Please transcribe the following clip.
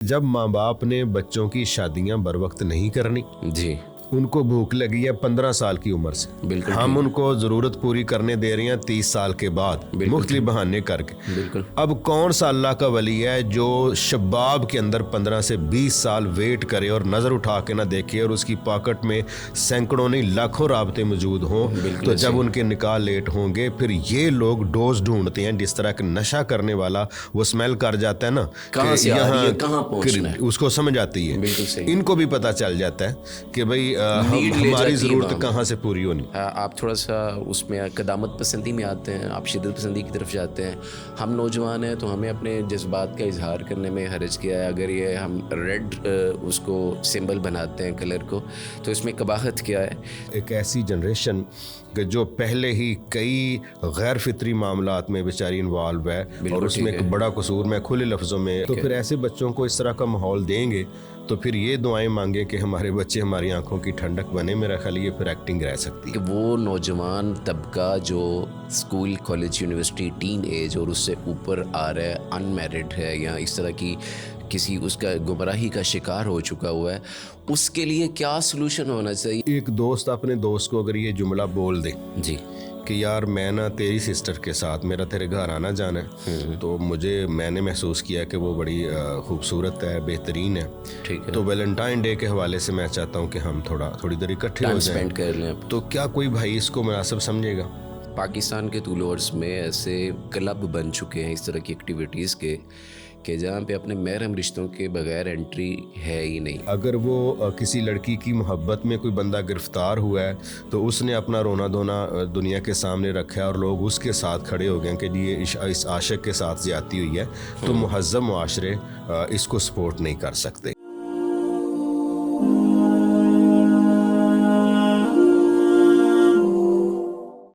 जब माँ बाप ने बच्चों की शादियां बर वक्त नहीं करनी, जी उनको भूख लगी है 15 साल की उम्र से, बिल्कुल हम ठीक। उनको जरूरत पूरी करने दे रहे हैं 30 साल के बाद बिल्कुल मुख्तलिफ बहाने करके। बिल्कुल अब कौन सा अल्लाह का वली है जो शबाब के अंदर 15 से 20 साल वेट करे और नज़र उठा के ना देखे और उसकी पॉकेट में सैकड़ों नहीं लाखों राबते मौजूद हों, तो जब उनके निकाह लेट होंगे फिर ये लोग डोज ढूंढते हैं। जिस तरह का नशा करने वाला वो स्मेल कर जाता है ना, कहाँ से आ रही है, कहाँ पहुँचना है, उसको समझ आती है। बिल्कुल सही। इनको भी पता चल जाता है कि भाई नीड ले हमारी जाती है ज़रूरत वहाँ। कहाँ से पूरी होनी। आप थोड़ा सा उसमें कदामत पसंदी में आते हैं, आप शिद्दत पसंदी की तरफ जाते हैं। हम नौजवान हैं तो हमें अपने जज्बात का इजहार करने में हर्ज किया है। अगर ये हम रेड उसको सिंबल बनाते हैं कलर को, तो इसमें कबाहत क्या है। एक ऐसी जनरेशन कि जो पहले ही कई गैर फितरी मामलात में बेचारी इन्वॉल्व है और उसमें एक बड़ा कसूर, मैं खुले लफ्ज़ों में, तो फिर ऐसे बच्चों को इस तरह का माहौल देंगे तो फिर ये दुआएं मांगे कि हमारे बच्चे हमारी आंखों की ठंडक बने। मेरा ख्याल ये फिर एक्टिंग रह सकती है कि वो नौजवान तबका जो school college university teen age और उससे ऊपर आ रहा है, अनमैरिड है या इस तरह की किसी उसका गुमराही का शिकार हो चुका हुआ है, उसके लिए क्या सलूशन होना चाहिए। एक दोस्त अपने दोस्त को अगर ये जुमला बोल दे जी कि यार मैं ना तेरी सिस्टर के साथ, मेरा तेरे घर आना जाना है, तो मैंने महसूस किया कि वो बड़ी खूबसूरत है, बेहतरीन है, ठीक है, तो वैलेंटाइन डे के हवाले से मैं चाहता हूँ कि हम थोड़ी देर इकट्ठे हो जाएं, स्पेंड कर लें। तो क्या कोई भाई इसको मुनासिब समझेगा? पाकिस्तान के तूलोर्स में ऐसे क्लब बन चुके हैं इस तरह की एक्टिविटीज़ के कि जहाँ पे अपने महरम रिश्तों के बगैर एंट्री है ही नहीं। अगर वो किसी लड़की की मोहब्बत में कोई बंदा गिरफ्तार हुआ है तो उसने अपना रोना धोना दुनिया के सामने रखा है और लोग उसके साथ खड़े हो गए कि जी ये इस आशिक के साथ ज्यादती हुई है, तो मुहज़्ज़म मुआशरे इसको सपोर्ट नहीं कर सकते।